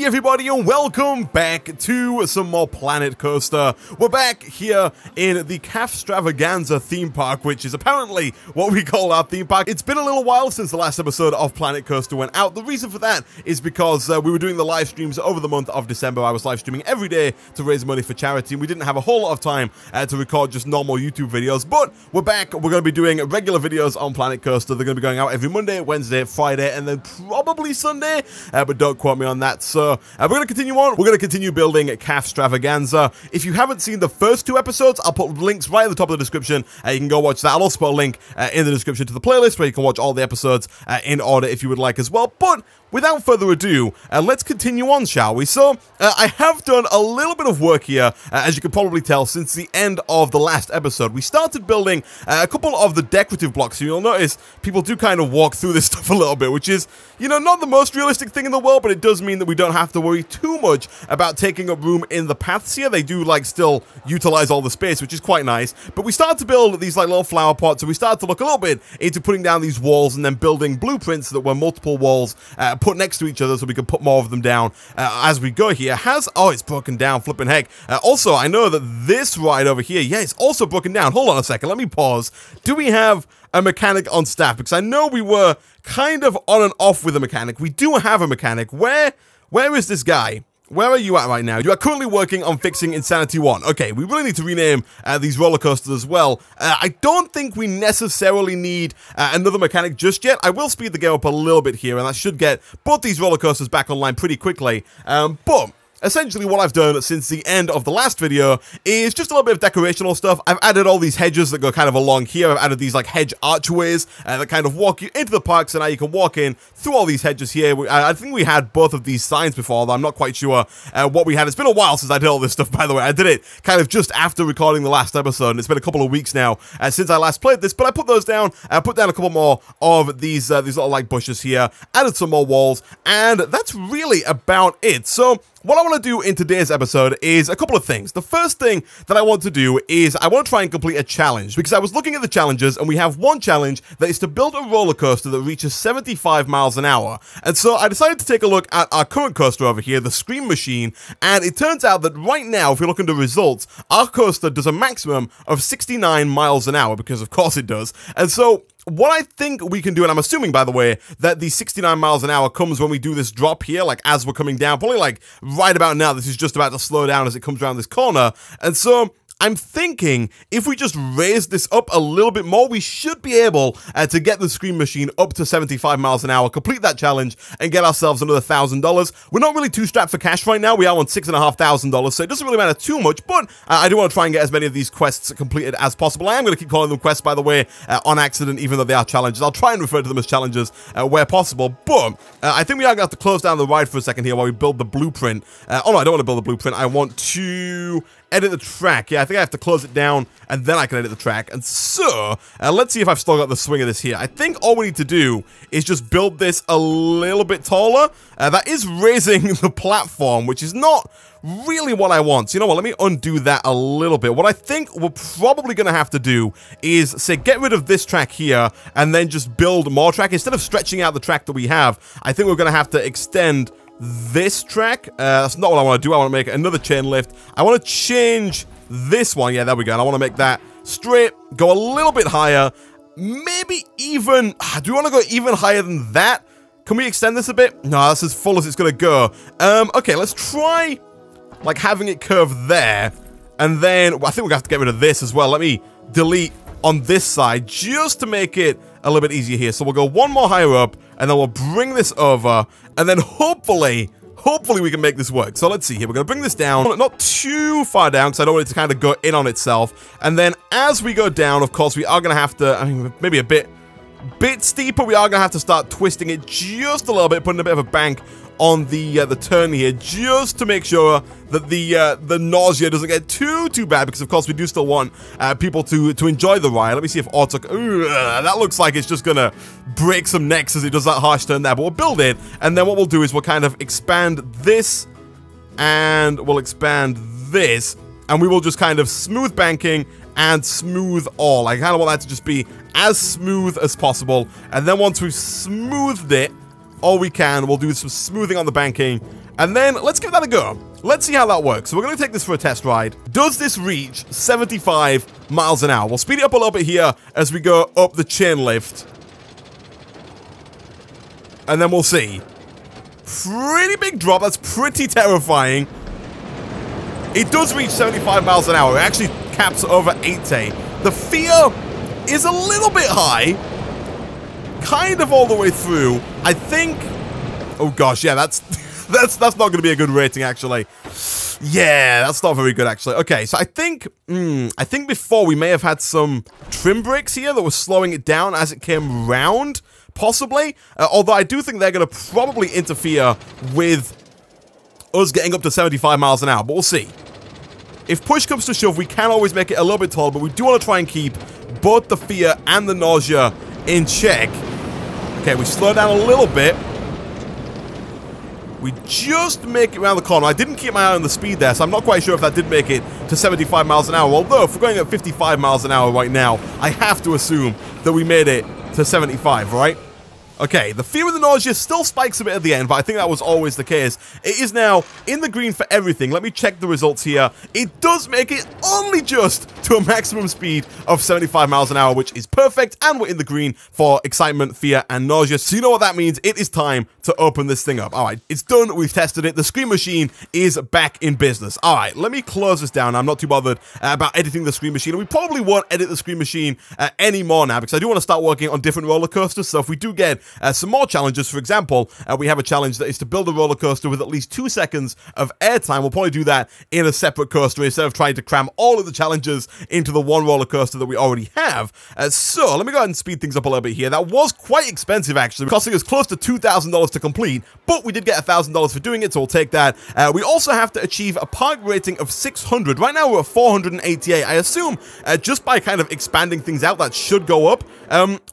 everybody, and welcome back to some more Planet Coaster. We're back here in the Cafstravaganza theme park, which is apparently what we call our theme park. It's been a little while since the last episode of Planet Coaster went out. The reason for that is because we were doing the live streams over the month of December. I was live streaming every day to raise money for charity, and we didn't have a whole lot of time to record just normal YouTube videos. But we're back. We're going to be doing regular videos on Planet Coaster. They're going to be going out every Monday, Wednesday, Friday, and then probably Sunday. But don't quote me on that. So we're going to continue on. We're going to continue building Cafstravaganza. If you haven't seen the first two episodes, I'll put links right at the top of the description. You can go watch that. I'll also put a link in the description to the playlist where you can watch all the episodes in order if you would like as well. But without further ado, let's continue on, shall we? So, I have done a little bit of work here, as you can probably tell, since the end of the last episode. We started building a couple of the decorative blocks, so you'll notice people do kind of walk through this stuff a little bit, which is, you know, not the most realistic thing in the world, but it does mean that we don't have to worry too much about taking up room in the paths here. They do, like, still utilize all the space, which is quite nice. But we started to build these, like, little flower pots, so we started to look a little bit into putting down these walls and then building blueprints that were multiple walls put next to each other so we can put more of them down as we go here. Oh, it's broken down, flipping heck. Also, I know that this ride over here, yeah, it's also broken down. Hold on a second, let me pause. Do we have a mechanic on staff? Because I know we were kind of on and off with a mechanic. We do have a mechanic. Where is this guy? Where are you at right now? You are currently working on fixing Insanity 1. Okay, we really need to rename these roller coasters as well. I don't think we necessarily need another mechanic just yet. I will speed the game up a little bit here, and that should get both these roller coasters back online pretty quickly. But essentially what I've done since the end of the last video is just a little bit of decorational stuff. I've added all these hedges that go kind of along here. I've added these like hedge archways that kind of walk you into the park, so now you can walk in through all these hedges here. I think we had both of these signs before, though I'm not quite sure what we had. It's been a while since I did all this stuff, by the way. I did it kind of just after recording the last episode, and it's been a couple of weeks now since I last played this, but I put those down. I put down a couple more of these little like bushes here, added some more walls, and that's really about it. So what I want to do in today's episode is a couple of things. The first thing that I want to do is I want to try and complete a challenge, because I was looking at the challenges and we have one challenge that is to build a roller coaster that reaches 75 miles an hour. And so I decided to take a look at our current coaster over here, the Scream Machine, and it turns out that right now, if you look into results, our coaster does a maximum of 69 miles an hour, because of course it does. And so what I think we can do, and I'm assuming, by the way, that the 69 miles an hour comes when we do this drop here, like as we're coming down, probably like right about now. This is just about to slow down as it comes around this corner. And so I'm thinking if we just raise this up a little bit more, we should be able to get the Scream Machine up to 75 miles an hour, complete that challenge, and get ourselves another $1,000. We're not really too strapped for cash right now. We are on $6,500, so it doesn't really matter too much, but I do want to try and get as many of these quests completed as possible. I am going to keep calling them quests, by the way, on accident, even though they are challenges. I'll try and refer to them as challenges where possible, but I think we are going to have to close down the ride for a second here while we build the blueprint. Oh no, I don't want to build the blueprint. I want to edit the track. Yeah, I think I have to close it down and then I can edit the track. And so, let's see if I've still got the swing of this here. I think all we need to do is just build this a little bit taller. That is raising the platform, which is not really what I want. So you know what, let me undo that a little bit. What I think we're probably going to have to do is, say, get rid of this track here and then just build more track. Instead of stretching out the track that we have, I think we're going to have to extend this track. That's not what I want to do. I want to make another chain lift. I want to change this one. Yeah, there we go. And I want to make that straight, go a little bit higher, maybe even, do we want to go even higher than that? Can we extend this a bit? No, that's as full as it's going to go. Okay, let's try like having it curve there, and then I think we're going to have to get rid of this as well. Let me delete on this side just to make it a little bit easier here. So we'll go one more higher up, and then we'll bring this over, and then hopefully we can make this work. So let's see here. We're going to bring this down, not too far down, because I don't want it to kind of go in on itself. And then as we go down, of course, we are going to have to, I mean, maybe a bit steeper. We are going to have to start twisting it just a little bit, putting a bit of a bank on the turn here, just to make sure that the nausea doesn't get too bad, because of course we do still want people to enjoy the ride. Let me see if auto, that looks like it's just gonna break some necks as it does that harsh turn there, but we'll build it, and then what we'll do is we'll kind of expand this, and we'll expand this, and we will just kind of smooth banking and smooth all. I kind of want that to just be as smooth as possible, and then once we've smoothed it all we can, we'll do some smoothing on the banking, And then let's give that a go. Let's see how that works. So we're going to take this for a test ride. Does this reach 75 miles an hour? We'll speed it up a little bit here as we go up the chain lift. And then we'll see. Pretty big drop. That's pretty terrifying. It does reach 75 miles an hour. It actually caps over 80. The fear is a little bit high. Kind of all the way through. I think... Oh gosh, yeah, that's not going to be a good rating, actually. Yeah, that's not very good, actually. Okay, so I think before we may have had some trim brakes here that were slowing it down as it came round, possibly. Although I do think they're going to probably interfere with us getting up to 75 miles an hour, but we'll see. If push comes to shove, we can always make it a little bit taller, but we do want to try and keep both the fear and the nausea in check. Okay, we slow down a little bit. We just make it around the corner. I didn't keep my eye on the speed there, so I'm not quite sure if that did make it to 75 miles an hour. Although, if we're going at 55 miles an hour right now, I have to assume that we made it to 75, right? Okay, the fear of the nausea still spikes a bit at the end, but I think that was always the case. It is now in the green for everything. Let me check the results here. It does make it only just to a maximum speed of 75 miles an hour, which is perfect, and we're in the green for excitement, fear, and nausea. So you know what that means. It is time to open this thing up. All right, it's done. We've tested it. The Scream Machine is back in business. All right, let me close this down. I'm not too bothered about editing the Scream Machine, and we probably won't edit the Scream Machine anymore now, because I do want to start working on different roller coasters. So if we do get some more challenges, for example, we have a challenge that is to build a roller coaster with at least 2 seconds of airtime. We'll probably do that in a separate coaster instead of trying to cram all of the challenges into the one roller coaster that we already have. So let me go ahead and speed things up a little bit here. That was quite expensive, actually, costing us close to $2,000 to complete, but we did get $1,000 for doing it, so we'll take that. We also have to achieve a park rating of 600. Right now we're at 488. I assume just by kind of expanding things out, that should go up.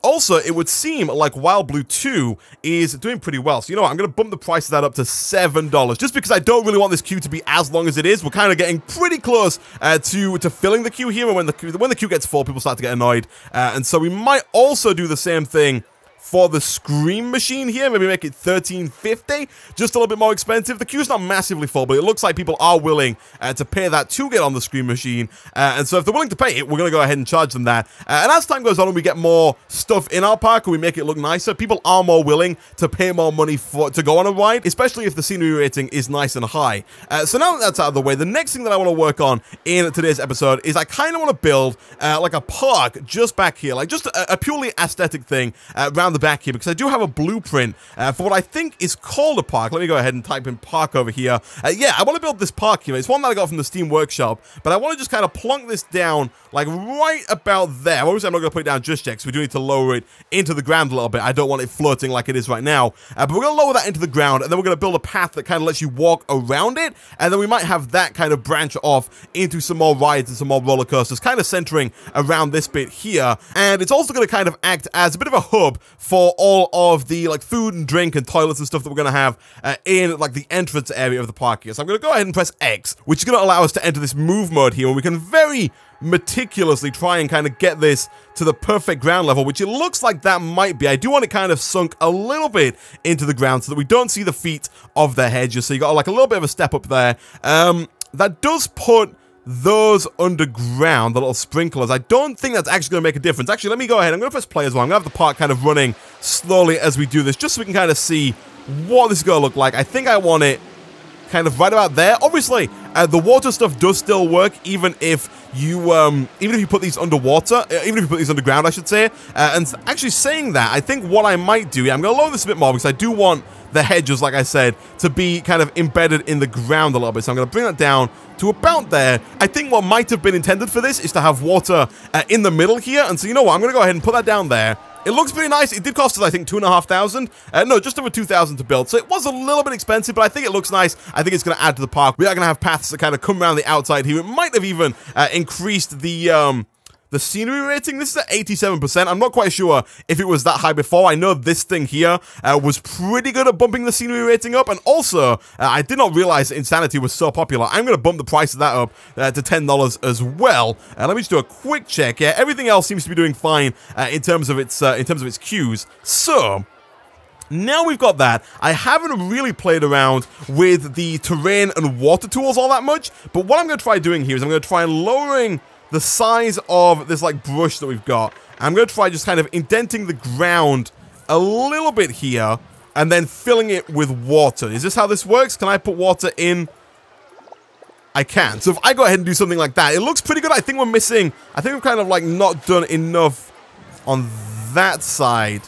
Also, it would seem like Wild Blue 2 is doing pretty well. So you know what? I'm going to bump the price of that up to $7, just because I don't really want this queue to be as long as it is. We're kind of getting pretty close to filling the queue here, and when the queue gets full, people start to get annoyed. And so we might also do the same thing for the Scream Machine here. Maybe make it $13.50, just a little bit more expensive. The queue's not massively full, but it looks like people are willing to pay that to get on the Scream Machine. And so if they're willing to pay it, we're going to go ahead and charge them that. And as time goes on and we get more stuff in our park and we make it look nicer, people are more willing to pay more money to go on a ride, especially if the scenery rating is nice and high. So now that that's out of the way, the next thing that I want to work on in today's episode is I kind of want to build like a park just back here, like just a purely aesthetic thing around the back here, because I do have a blueprint for what I think is called a park. Let me go ahead and type in park over here. Yeah, I want to build this park here. It's one that I got from the Steam Workshop, but I want to just kind of plonk this down like right about there. Obviously, I'm not going to put it down just yet, because we do need to lower it into the ground a little bit. I don't want it floating like it is right now, but we're going to lower that into the ground, and then we're going to build a path that kind of lets you walk around it, and then we might have that kind of branch off into some more rides and some more roller coasters, kind of centering around this bit here. And it's also going to kind of act as a bit of a hub for all of the like food and drink and toilets and stuff that we're going to have in like the entrance area of the park here. So I'm going to go ahead and press X, which is going to allow us to enter this move mode here, and we can very meticulously try and kind of get this to the perfect ground level, which it looks like that might be. I do want it kind of sunk a little bit into the ground so that we don't see the feet of the hedges. So you got like a little bit of a step up there. That does put those underground, the little sprinklers. I don't think that's actually going to make a difference. Actually, let me go ahead. I'm going to press play as well. I'm going to have the park kind of running slowly as we do this, just so we can kind of see what this is going to look like. I think I want it kind of right about there. Obviously, the water stuff does still work, even if you put these underwater, even if you put these underground, I should say. And actually saying that, I think what I might do, I'm going to lower this a bit more, because I do want the hedges, like I said, to be kind of embedded in the ground a little bit. So I'm going to bring that down to about there. I think what might have been intended for this is to have water in the middle here. And so you know what? I'm going to go ahead and put that down there. It looks pretty nice. It did cost us, I think, $2,500. No, just over $2,000 to build. So it was a little bit expensive, but I think it looks nice. I think it's going to add to the park. We are going to have paths that kind of come around the outside here. It might have even increased the scenery rating. This is at 87%. I'm not quite sure if it was that high before. I know this thing here was pretty good at bumping the scenery rating up, and also I did not realize that Insanity was so popular. I'm going to bump the price of that up to $10 as well. Let me just do a quick check. Yeah, everything else seems to be doing fine in terms of its queues. So Now we've got that, I haven't really played around with the terrain and water tools all that much, but what I'm going to try doing here is I'm going to try lowering the size of this like brush that we've got. I'm going to try just kind of indenting the ground a little bit here and then filling it with water. Is this how this works? Can I put water in? I can. So if I go ahead and do something like that, it looks pretty good. I think we're missing, I think we've kind of like not done enough on that side.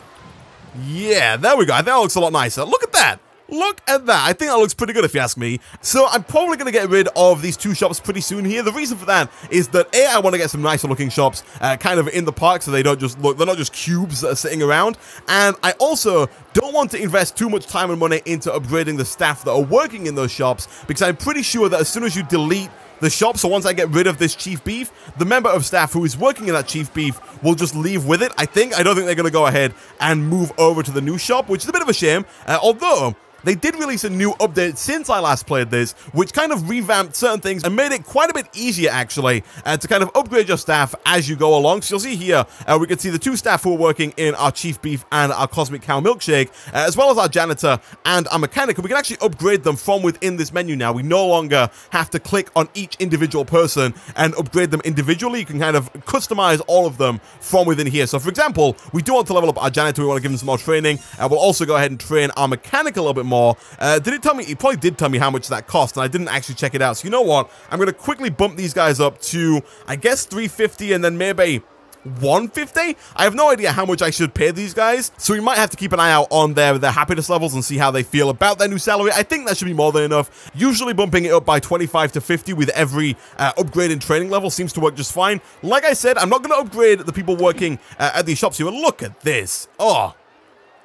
Yeah, there we go. I think that looks a lot nicer. Look at that. Look at that. I think that looks pretty good if you ask me. So I'm probably going to get rid of these two shops pretty soon here. The reason for that is that A, I want to get some nicer looking shops kind of in the park so they don't just look, they're not just cubes that are sitting around. And I also don't want to invest too much time and money into upgrading the staff that are working in those shops, because I'm pretty sure that as soon as you delete the shop, so once I get rid of this Chief Beef, the member of staff who is working in that Chief Beef will just leave with it, I think. I don't think they're going to go ahead and move over to the new shop, which is a bit of a shame, although they did release a new update since I last played this, which kind of revamped certain things and made it quite a bit easier, actually, to kind of upgrade your staff as you go along. So you'll see here, we can see the two staff who are working in our Chief Beef and our Cosmic Cow Milkshake, as well as our Janitor and our Mechanic. And we can actually upgrade them from within this menu now. We no longer have to click on each individual person and upgrade them individually. You can kind of customize all of them from within here. So, for example, we do want to level up our Janitor. We want to give him some more training. We'll also go ahead and train our Mechanic a little bit more. Did it tell me? It probably did tell me how much that cost, and I didn't actually check it out. So you know what? I'm going to quickly bump these guys up to, I guess, 350 and then maybe 150? I have no idea how much I should pay these guys, so we might have to keep an eye out on their happiness levels and see how they feel about their new salary. I think that should be more than enough. Usually bumping it up by 25 to 50 with every upgrade in training level seems to work just fine. Like I said, I'm not going to upgrade the people working at these shops here, but look at this. Oh,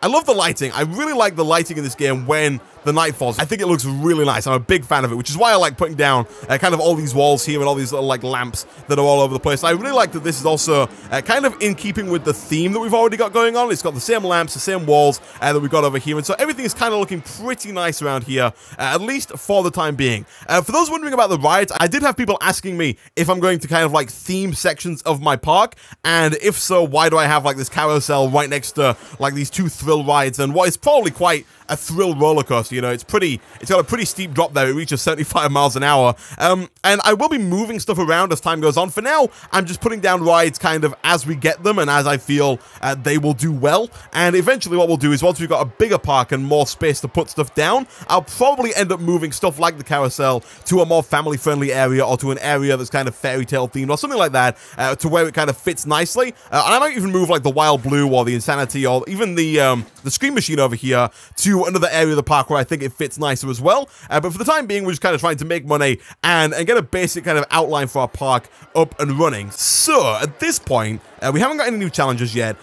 I love the lighting. I really like the lighting in this game when the night falls. I think it looks really nice. I'm a big fan of it, which is why I like putting down kind of all these walls here and all these little like lamps that are all over the place. I really like that this is also kind of in keeping with the theme that we've already got going on. It's got the same lamps, the same walls that we've got over here, and so everything is kind of looking pretty nice around here, at least for the time being. For those wondering about the rides, I did have people asking me if I'm going to kind of like theme sections of my park, and if so, why do I have like this carousel right next to like these two thrill rides and what is probably quite a thrill roller coaster. You know, it's got a pretty steep drop there. It reaches 75 miles an hour. And I will be moving stuff around as time goes on. For now, I'm just putting down rides kind of as we get them and as I feel they will do well. And eventually what we'll do is once we've got a bigger park and more space to put stuff down, I'll probably end up moving stuff like the carousel to a more family-friendly area or to an area that's kind of fairy tale themed or something like that, to where it kind of fits nicely. And I might even move like the Wild Blue or the Insanity or even the Scream Machine over here to another area of the park where I think it fits nicer as well. But for the time being, we're just kind of trying to make money and get a basic kind of outline for our park up and running. So at this point, we haven't got any new challenges yet.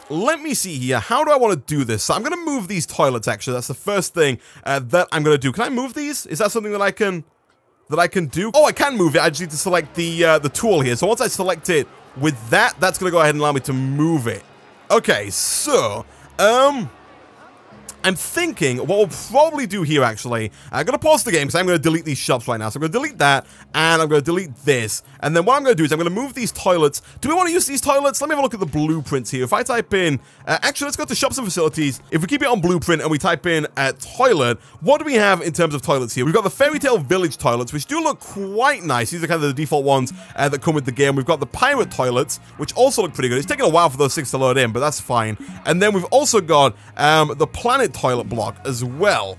Let me see here. How do I want to do this? So I'm going to move these toilets, actually. That's the first thing that I'm going to do. Can I move these? Is that something that I can do? Oh, I can move it. I just need to select the tool here. So once I select it with that, that's going to go ahead and allow me to move it. Okay, so I'm thinking what we'll probably do here, actually, I'm going to pause the game because I'm going to delete these shops right now. So I'm going to delete that, and I'm going to delete this. And then what I'm going to do is I'm going to move these toilets. Do we want to use these toilets? Let me have a look at the blueprints here. If I type in, actually, let's go to shops and facilities. If we keep it on blueprint and we type in toilet, what do we have in terms of toilets here? We've got the Fairy Tale Village toilets, which do look quite nice. These are kind of the default ones that come with the game. We've got the pirate toilets, which also look pretty good. It's taking a while for those 6 to load in, but that's fine. And then we've also got the planet toilet block as well,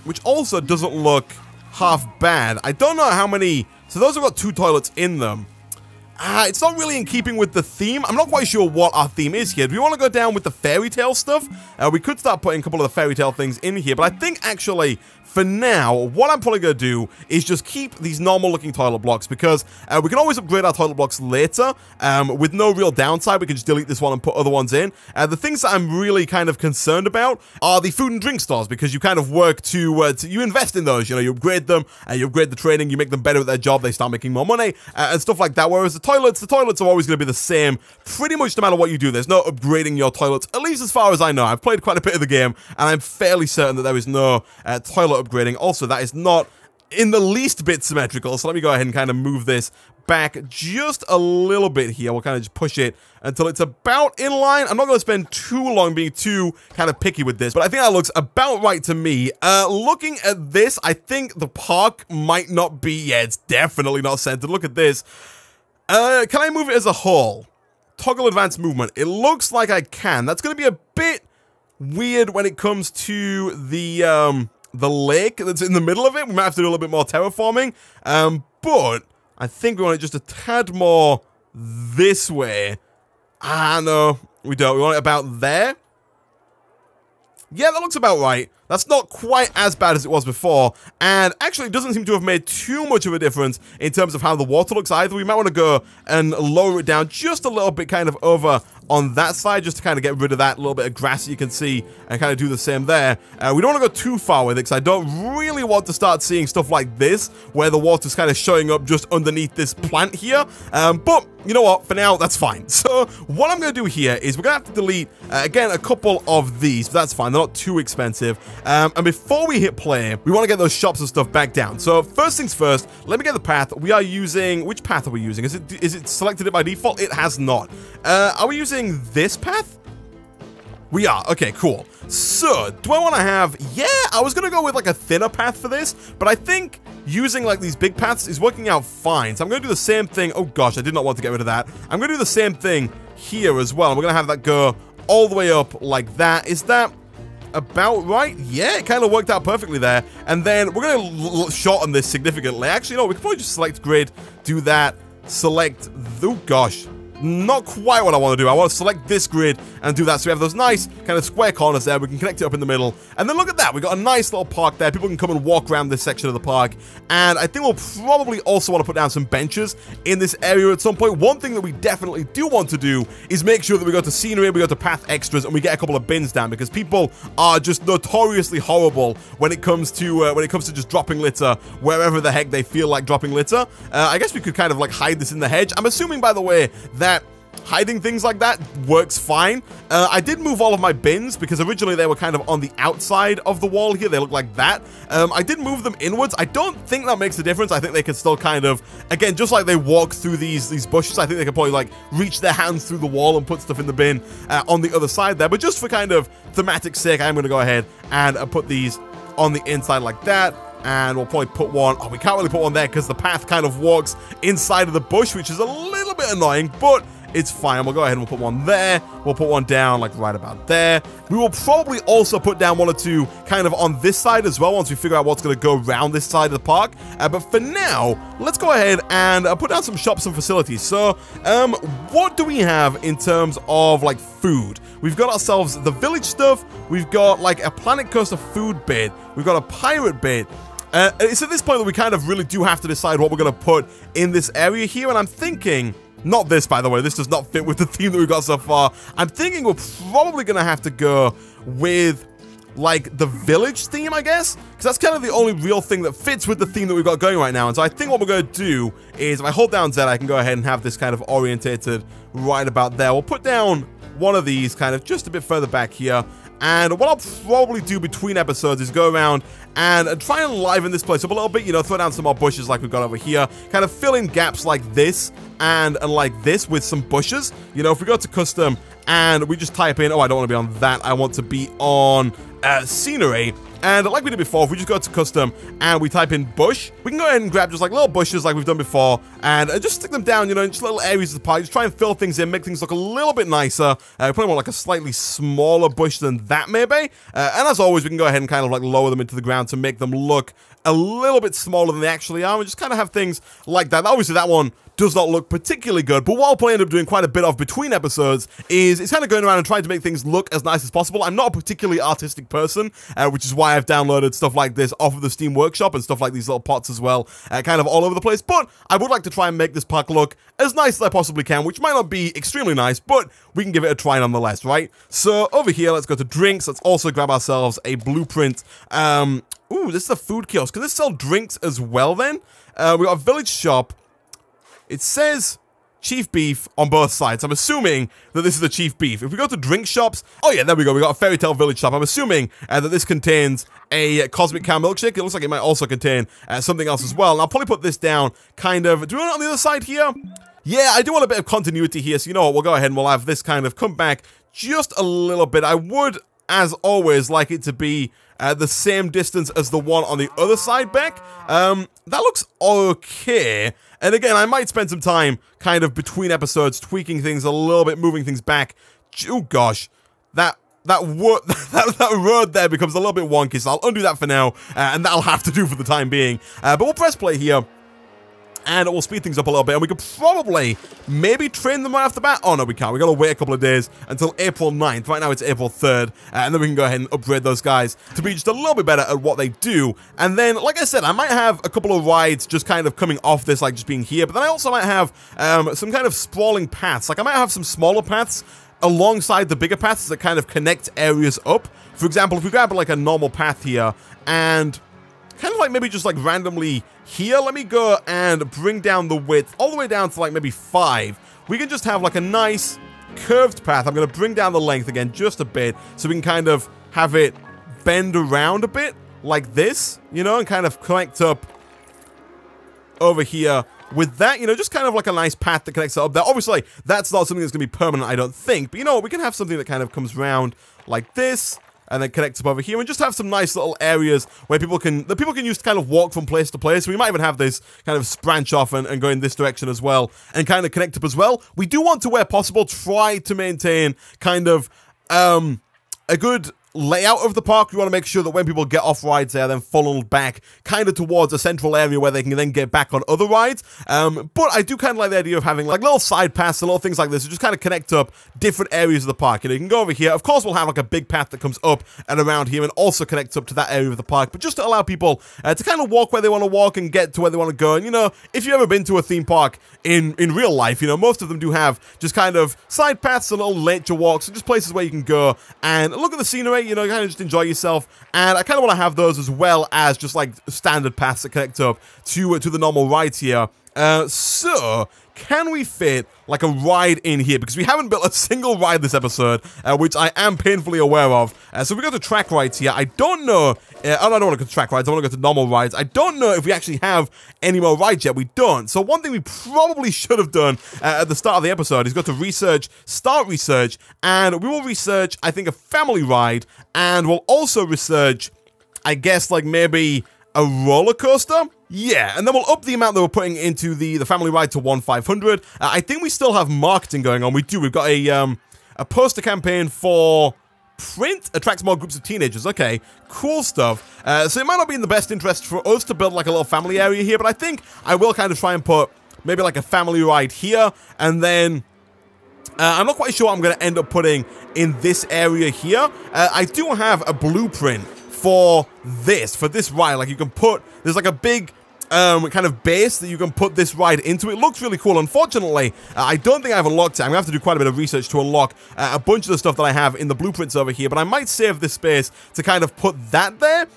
which also doesn't look half bad. I don't know how many, so those have got 2 toilets in them. It's not really in keeping with the theme. I'm not quite sure what our theme is here. Do we want to go down with the fairy tale stuff? We could start putting a couple of the fairy tale things in here, but I think actually for now, what I'm probably going to do is just keep these normal looking toilet blocks, because we can always upgrade our toilet blocks later with no real downside. We can just delete this one and put other ones in. The things that I'm really kind of concerned about are the food and drink stores, because you kind of work to you invest in those. You know, you upgrade them, you upgrade the training, you make them better at their job, they start making more money and stuff like that. Whereas the toilets are always going to be the same pretty much no matter what you do. There's no upgrading your toilets, at least as far as I know. I've played quite a bit of the game, and I'm fairly certain that there is no toilet upgrading. Also, that is not in the least bit symmetrical. So let me go ahead and kind of move this back just a little bit here. We'll kind of just push it until it's about in line. I'm not going to spend too long being too kind of picky with this, but I think that looks about right to me. Looking at this, I think the park might not be, yeah, it's definitely not centered. Look at this. Can I move it as a whole? Toggle advanced movement. It looks like I can. That's going to be a bit weird when it comes to the lake that's in the middle of it. We might have to do a little bit more terraforming, but I think we want it just a tad more this way. No, we don't. We want it about there. Yeah, that looks about right. That's not quite as bad as it was before, and actually it doesn't seem to have made too much of a difference in terms of how the water looks either. We might want to go and lower it down just a little bit kind of over on that side, just to kind of get rid of that little bit of grass you can see, and kind of do the same there. We don't want to go too far with it, because I don't really want to start seeing stuff like this, where the water's kind of showing up just underneath this plant here, but you know what, for now, that's fine. So what I'm going to do here is we're going to have to delete, again, a couple of these, but that's fine, they're not too expensive. And before we hit play, we want to get those shops and stuff back down. So first things first, let me get the path. We are using, which path are we using? Is it selected it by default? It has not. Are we using this path? We are. Okay, cool. So, do I want to have... Yeah, I was going to go with like a thinner path for this, but I think using like these big paths is working out fine. So I'm going to do the same thing. Oh gosh, I did not want to get rid of that. I'm going to do the same thing here as well. We're going to have that go all the way up like that. Is that about right? Yeah, it kind of worked out perfectly there. And then we're going to shorten this significantly. Actually, no, we can probably just select grid, do that, select... Oh gosh. Not quite what I want to do. I want to select this grid and do that, so we have those nice kind of square corners there. We can connect it up in the middle, and then look at that, we got a nice little park there. People can come and walk around this section of the park, and I think we'll probably also want to put down some benches in this area at some point. One thing that we definitely do want to do is make sure that we go to scenery, we go to path extras, and we get a couple of bins down, because people are just notoriously horrible when it comes to just dropping litter wherever the heck they feel like dropping litter. I guess we could kind of like hide this in the hedge. I'm assuming, by the way, that hiding things like that works fine. I did move all of my bins, because originally they were kind of on the outside of the wall here. They look like that. I did move them inwards. I don't think that makes a difference. I think they could still kind of, again, just like they walk through these bushes, I think they could probably like reach their hands through the wall and put stuff in the bin on the other side there. But just for kind of thematic sake, I'm going to go ahead and put these on the inside like that. And we'll probably put one... Oh, we can't really put one there because the path kind of walks inside of the bush, which is a little bit annoying, but it's fine. We'll go ahead and we'll put one there. We'll put one down, like, right about there. We will probably also put down one or two kind of on this side as well once we figure out what's going to go around this side of the park. But for now, let's go ahead and put down some shops and facilities. So, what do we have in terms of, like, food? We've got ourselves the village stuff. We've got, like, a Planet Coaster food bit. We've got a pirate bit. It's at this point that we kind of really do have to decide what we're going to put in this area here, and I'm thinking... Not this, by the way. This does not fit with the theme that we've got so far. I'm thinking we're probably going to have to go with, like, the village theme, I guess? Because that's kind of the only real thing that fits with the theme that we've got going right now. And so I think what we're going to do is, if I hold down Z, I can go ahead and have this kind of orientated right about there. We'll put down one of these kind of just a bit further back here. And what I'll probably do between episodes is go around and try and liven this place up a little bit, you know, throw down some more bushes like we've got over here, kind of fill in gaps like this and like this with some bushes. You know, if we go to custom and we just type in, oh, I don't want to be on that, I want to be on scenery. And like we did before, if we just go to custom and we type in bush, we can go ahead and grab just like little bushes like we've done before and just stick them down, you know, in just little areas of the park. Just try and fill things in, make things look a little bit nicer. We probably want like a slightly smaller bush than that maybe. And as always, we can go ahead and kind of like lower them into the ground to make them look a little bit smaller than they actually are. And just kind of have things like that. Obviously, that one does not look particularly good, but what I'll probably end up doing quite a bit of between episodes is it's kind of going around and trying to make things look as nice as possible. I'm not a particularly artistic person, which is why I've downloaded stuff like this off of the Steam Workshop and stuff like these little pots as well, kind of all over the place, but I would like to try and make this park look as nice as I possibly can, which might not be extremely nice, but we can give it a try nonetheless, right? So over here, let's go to drinks. Let's also grab ourselves a blueprint. Ooh, this is a food kiosk. Can this sell drinks as well then? We got a village shop. It says chief beef on both sides. I'm assuming that this is the chief beef. If we go to drink shops, oh yeah, there we go. We got a Fairy Tale Village shop. I'm assuming that this contains a Cosmic Cow milkshake. It looks like it might also contain something else as well. And I'll probably put this down kind of, do we want it on the other side here? Yeah, I do want a bit of continuity here. So you know what, we'll go ahead and we'll have this kind of come back just a little bit. I would, as always, like it to be the same distance as the one on the other side back. That looks okay. And again, I might spend some time kind of between episodes tweaking things a little bit, moving things back. Oh gosh, that road there becomes a little bit wonky, so I'll undo that for now, and that'll have to do for the time being. But we'll press play here, and we'll speed things up a little bit, and we could probably maybe train them right off the bat. Oh no, we can't. We gotta wait a couple of days until April 9th. Right now it's April 3rd, and then we can go ahead and upgrade those guys to be just a little bit better at what they do. And then, like I said, I might have a couple of rides just kind of coming off this, like just being here, but then I also might have some kind of sprawling paths. Like I might have some smaller paths alongside the bigger paths that kind of connect areas up. For example, if we grab like a normal path here and kind of like maybe just like randomly here, let me go and bring down the width all the way down to like maybe 5. We can just have like a nice curved path. I'm going to bring down the length again just a bit so we can kind of have it bend around a bit like this, you know, and kind of connect up over here with that, you know, just kind of like a nice path that connects up there. Obviously, that's not something that's going to be permanent, I don't think, but you know what, we can have something that kind of comes around like this and then connects up over here, and just have some nice little areas where people can use to kind of walk from place to place. We might even have this kind of branch off and go in this direction as well, and kind of connect up as well. We do want to, where possible, try to maintain kind of a good layout of the park. We want to make sure that when people get off rides, they are then funneled back kind of towards a central area where they can then get back on other rides. But I do kind of like the idea of having like little side paths and little things like this to just kind of connect up different areas of the park. You know, you can go over here. Of course, we'll have like a big path that comes up and around here and also connects up to that area of the park, but just to allow people to kind of walk where they want to walk and get to where they want to go. And you know, if you've ever been to a theme park in real life, you know, most of them do have just kind of side paths and little nature walks and just places where you can go and look at the scenery, you know, kind of just enjoy yourself. And I kind of want to have those as well as just like standard paths that connect up to the normal rides here. So can we fit like a ride in here? Because we haven't built a single ride this episode, which I am painfully aware of. So we go to track rides here. I don't know. I don't want to go to track rides. I want to go to normal rides. I don't know if we actually have any more rides yet. We don't. So one thing we probably should have done at the start of the episode is go to research, start research, and we will research, I think, a family ride, and we'll also research, I guess, like maybe a roller coaster? Yeah, and then we'll up the amount that we're putting into the family ride to 1,500. I think we still have marketing going on. We do. We've got a poster campaign for print, attracts more groups of teenagers. Okay, cool stuff. So it might not be in the best interest for us to build like a little family area here, but I think I will kind of try and put maybe like a family ride here, and then I'm not quite sure what I'm going to end up putting in this area here. I do have a blueprint for this ride. Like you can put, there's like a big kind of base that you can put this ride into. It looks really cool. Unfortunately, I don't think I've unlocked it. I'm gonna have to do quite a bit of research to unlock a bunch of the stuff that I have in the blueprints over here, but I might save this space to kind of put that there.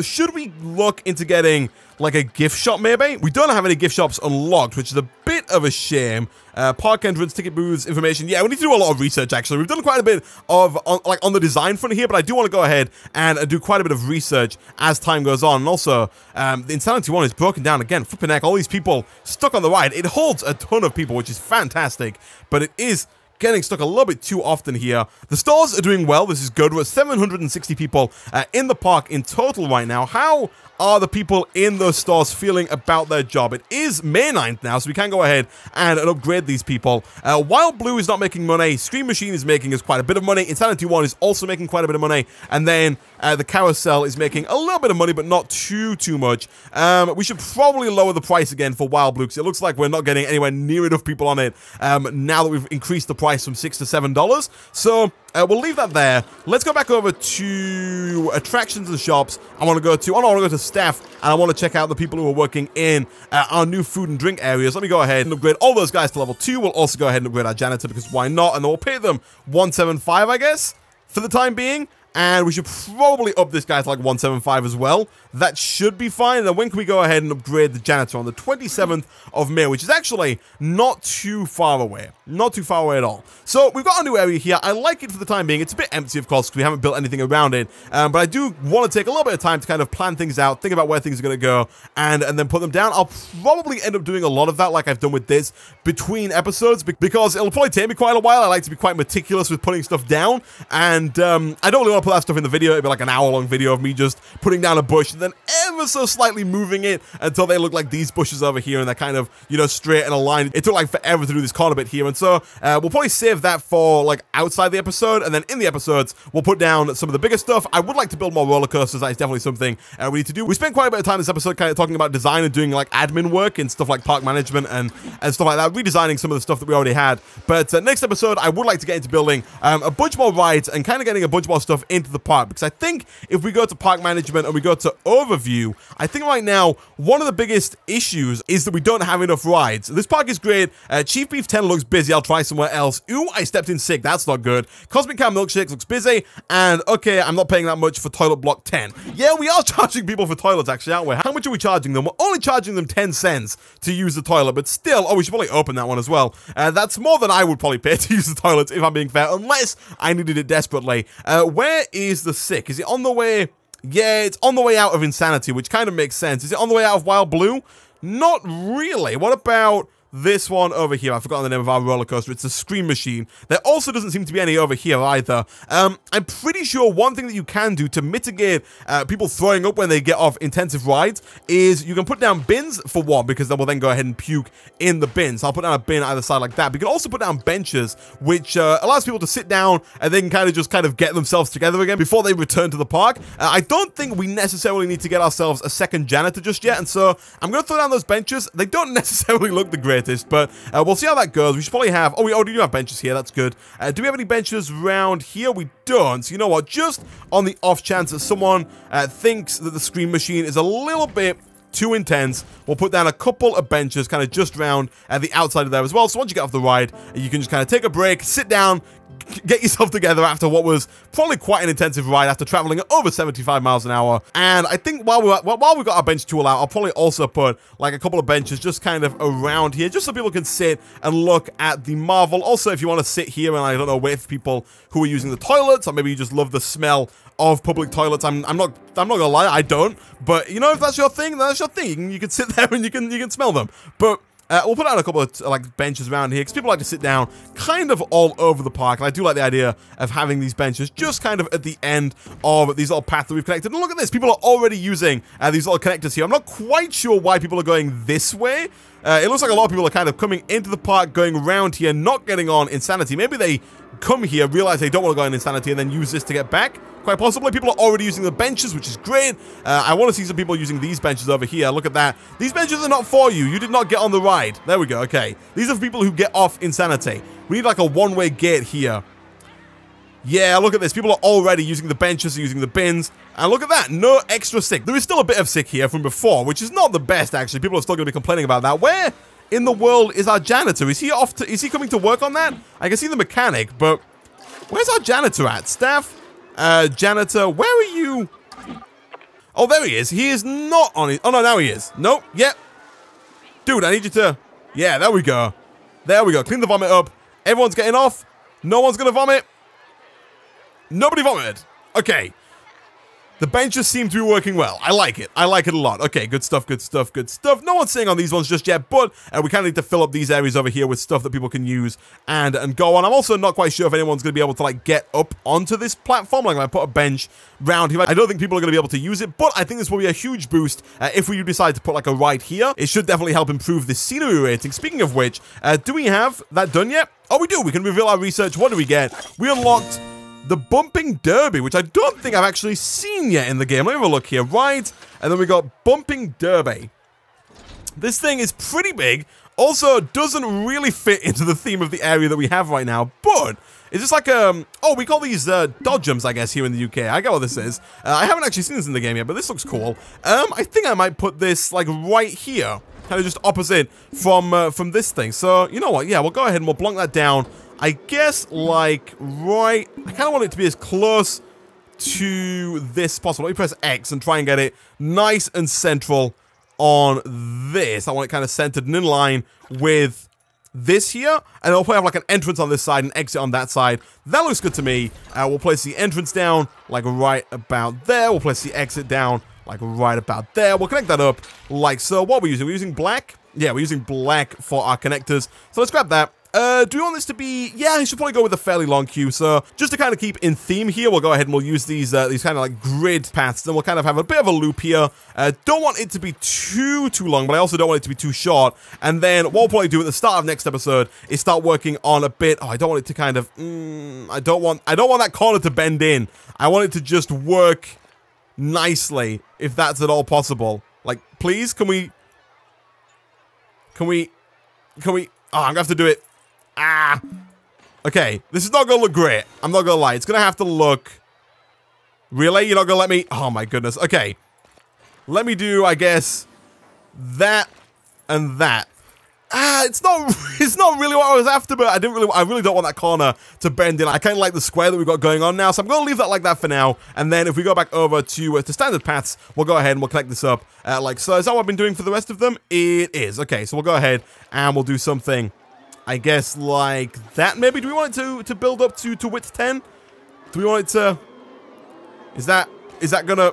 Should we look into getting like a gift shop maybe? We don't have any gift shops unlocked, which is a bit of a shame. Park entrance, ticket booths, information. Yeah, we need to do a lot of research actually. We've done quite a bit of on the design front here, but I do want to go ahead and do quite a bit of research as time goes on. And also, the Insanity one is broken down again. Flipping heck, all these people stuck on the ride. It holds a ton of people, which is fantastic, but it is getting stuck a little bit too often here. The stores are doing well. This is good. We're at 760 people in the park in total right now. How are the people in those stores feeling about their job? It is May 9th now, so we can go ahead and upgrade these people. Wild Blue is not making money. Scream Machine is making us quite a bit of money. Insanity 1 is also making quite a bit of money. And then the Carousel is making a little bit of money, but not too much. We should probably lower the price again for Wild Blue, because it looks like we're not getting anywhere near enough people on it now that we've increased the price from $6 to $7. So we'll leave that there. Let's go back over to attractions and shops. I want to go to staff, and I want to check out the people who are working in our new food and drink areas. Let me go ahead and upgrade all those guys to level 2. We'll also go ahead and upgrade our janitor, because why not? And then we'll pay them $175, I guess, for the time being. And we should probably up this guy to like 175 as well. That should be fine. And then when can we go ahead and upgrade the janitor? On the 27th of May, which is actually not too far away. Not too far away at all. So we've got a new area here. I like it for the time being. It's a bit empty, of course, because we haven't built anything around it. But I do want to take a little bit of time to kind of plan things out, think about where things are going to go, and then put them down. I'll probably end up doing a lot of that like I've done with this between episodes, because it'll probably take me quite a while. I like to be quite meticulous with putting stuff down, and I don't really want to put that stuff in the video. It'd be like an hour-long video of me just putting down a bush and then ever so slightly moving it until they look like these bushes over here, and they're kind of, you know, straight and aligned. It took like forever to do this corner bit here, and so we'll probably save that for like outside the episode, and then in the episodes we'll put down some of the bigger stuff. I would like to build more roller coasters. That is definitely something we need to do. We spent quite a bit of time this episode kind of talking about design and doing like admin work and stuff like park management and stuff like that, redesigning some of the stuff that we already had. But next episode I would like to get into building a bunch more rides and kind of getting a bunch more stuff into the park, because I think if we go to park management and we go to overview, I think right now one of the biggest issues is that we don't have enough rides. This park is great. Chief Beef 10 looks busy. I'll try somewhere else. Ooh, I stepped in sick. That's not good. Cosmic Cow Milkshakes looks busy. And okay, I'm not paying that much for Toilet Block 10. Yeah, we are charging people for toilets actually, aren't we? How much are we charging them? We're only charging them 10 cents to use the toilet, but still, oh, we should probably open that one as well. That's more than I would probably pay to use the toilet, if I'm being fair, unless I needed it desperately. Where is the sick? Is it on the way? Yeah, it's on the way out of Insanity, which kind of makes sense. Is it on the way out of Wild Blue? Not really. What about this one over here? I've forgotten the name of our roller coaster. It's the Scream Machine. There also doesn't seem to be any over here either. I'm pretty sure one thing that you can do to mitigate people throwing up when they get off intensive rides is you can put down bins for one, because they will then go ahead and puke in the bins. I'll put down a bin either side like that. But you can also put down benches, which allows people to sit down and they can kind of get themselves together again before they return to the park. I don't think we necessarily need to get ourselves a second janitor just yet, and so I'm going to throw down those benches. They don't necessarily look the greatest, but we'll see how that goes. We should probably have... Oh, we already do have benches here. That's good. Do we have any benches around here? We don't. So you know what? Just on the off chance that someone thinks that the Scream Machine is a little bit too intense, we'll put down a couple of benches kind of just around the outside of there as well. So once you get off the ride, you can just kind of take a break, sit down, get yourself together after what was probably quite an intensive ride after traveling at over 75 miles an hour. And I think while we've got our bench tool out, I'll probably also put like a couple of benches just kind of around here, just so people can sit and look at the Marvel. Also, if you want to sit here and, I don't know, wait for people who are using the toilets, or maybe you just love the smell of public toilets. I'm not gonna lie, I don't. But you know, if that's your thing, then that's your thing. You can sit there and you can smell them. But we'll put out a couple of like benches around here, because people like to sit down kind of all over the park, and I do like the idea of having these benches just kind of at the end of these little paths that we've connected. And look at this, people are already using these little connectors here. I'm not quite sure why people are going this way. It looks like a lot of people are kind of coming into the park, going around here, not getting on Insanity. Maybe they come here, realize they don't want to go on Insanity, and then use this to get back. Quite possibly. People are already using the benches, which is great. I want to see some people using these benches over here. Look at that. These benches are not for you. You did not get on the ride. There we go. Okay. These are for people who get off Insanity. We need like a one-way gate here. Yeah, look at this. People are already using the benches, using the bins. And look at that. No extra sick. There is still a bit of sick here from before, which is not the best, actually. People are still going to be complaining about that. Where in the world is our janitor? Is he coming to work on that? I can see the mechanic, but where's our janitor at? Staff? Janitor, where are you? Oh, there he is. He is not on it. Oh, no, now he is. Nope. Yep. Dude, I need you to... Yeah, there we go. There we go. Clean the vomit up. Everyone's getting off. No one's going to vomit. Nobody vomited. Okay. The benches seem to be working well. I like it. I like it a lot. Okay, good stuff, good stuff, good stuff. No one's saying on these ones just yet, but we kind of need to fill up these areas over here with stuff that people can use and go on. I'm also not quite sure if anyone's going to be able to, like, get up onto this platform. Like, I put a bench round here. I don't think people are going to be able to use it, but I think this will be a huge boost if we decide to put, like, a ride here. It should definitely help improve the scenery rating. Speaking of which, do we have that done yet? Oh, we do. We can reveal our research. What do we get? We unlocked the Bumping Derby, which I don't think I've actually seen yet in the game. Let me have a look here. Right, and then we got Bumping Derby. This thing is pretty big. Also, doesn't really fit into the theme of the area that we have right now, but it's just like, oh, we call these dodgems, I guess, here in the UK. I get what this is. I haven't actually seen this in the game yet, but this looks cool. I think I might put this, like, right here, kind of just opposite from this thing. So, you know what? Yeah, we'll go ahead and we'll block that down. I guess, like, right... I kind of want it to be as close to this possible. Let me press X and try and get it nice and central on this. I want it kind of centered and in line with this here, and I'll probably have like an entrance on this side and exit on that side. That looks good to me. We'll place the entrance down like right about there. We'll place the exit down like right about there. We'll connect that up like so. What are we using? We're using black? Yeah, we're using black for our connectors. So let's grab that. Do we want this to be... Yeah, I should probably go with a fairly long queue. So just to kind of keep in theme here, we'll go ahead and we'll use these kind of like grid paths. Then we'll kind of have a bit of a loop here. Don't want it to be too long, but I also don't want it to be too short. And then what we'll probably do at the start of next episode is start working on a bit... Oh, I don't want it to kind of... I don't want that corner to bend in. I want it to just work nicely, if that's at all possible. Like, please, can we... Oh, I'm gonna have to do it. Okay, this is not gonna look great. I'm not gonna lie. It's gonna have to look... Really? You're not gonna let me... Oh my goodness. Okay. Let me do, I guess, that and that. It's not really what I was after, but I really don't want that corner to bend in. I kind of like the square that we've got going on now, so I'm going to leave that like that for now. And then if we go back over to standard paths, we'll go ahead and we'll connect this up like so. Is that what I've been doing for the rest of them? It is. Okay, so we'll go ahead and we'll do something, I guess, like that maybe. Do we want it to build up to width 10? Do we want it to... Is that gonna...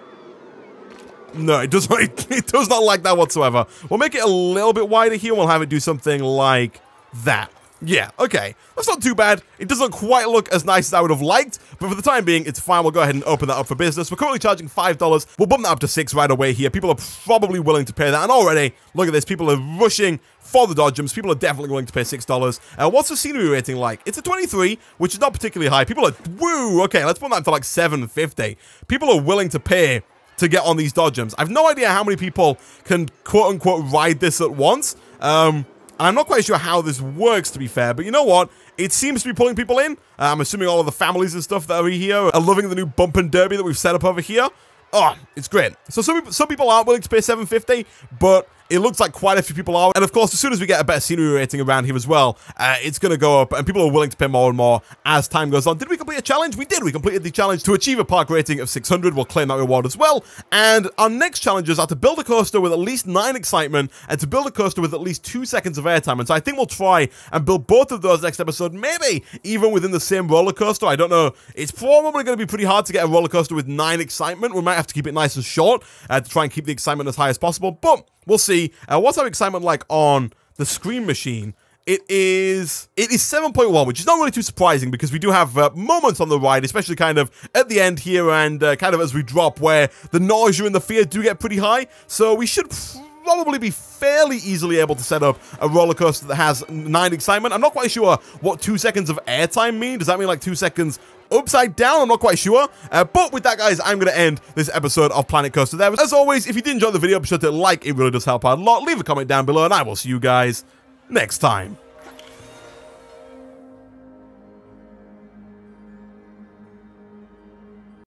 No, it does not like that whatsoever. We'll make it a little bit wider here. We'll have it do something like that. Yeah, okay. That's not too bad. It doesn't quite look as nice as I would have liked, but for the time being, it's fine. We'll go ahead and open that up for business. We're currently charging $5. We'll bump that up to $6 right away here. People are probably willing to pay that, and already, look at this. People are rushing for the dodge jumps. People are definitely willing to pay $6. What's the scenery rating like? It's a 23, which is not particularly high. People are, woo, okay, let's put that for like $7.50. People are willing to pay to get on these dodge jumps. I've no idea how many people can quote-unquote ride this at once. And I'm not quite sure how this works, to be fair, but you know what? It seems to be pulling people in. I'm assuming all of the families and stuff that are here are loving the new bump and derby that we've set up over here. Oh, it's great. So some people aren't willing to pay $7.50, but it looks like quite a few people are. And of course, as soon as we get a better scenery rating around here as well, it's going to go up, and people are willing to pay more and more as time goes on. Did we complete a challenge? We did. We completed the challenge to achieve a park rating of 600. We'll claim that reward as well. And our next challenges are to build a coaster with at least 9 excitement and to build a coaster with at least 2 seconds of airtime. And so I think we'll try and build both of those next episode, maybe even within the same roller coaster. I don't know. It's probably going to be pretty hard to get a roller coaster with 9 excitement. We might have to keep it nice and short to try and keep the excitement as high as possible, but we'll see. What's our excitement like on the Scream Machine? It is 7.1, which is not really too surprising because we do have moments on the ride, especially kind of at the end here and kind of as we drop, where the nausea and the fear do get pretty high. So we should probably be fairly easily able to set up a roller coaster that has 9 excitement. I'm not quite sure what 2 seconds of airtime mean. Does that mean like 2 seconds upside down? I'm not quite sure. But with that, guys, I'm going to end this episode of Planet Coaster there. As always, if you did enjoy the video, be sure to like. It really does help out a lot. Leave a comment down below, and I will see you guys next time.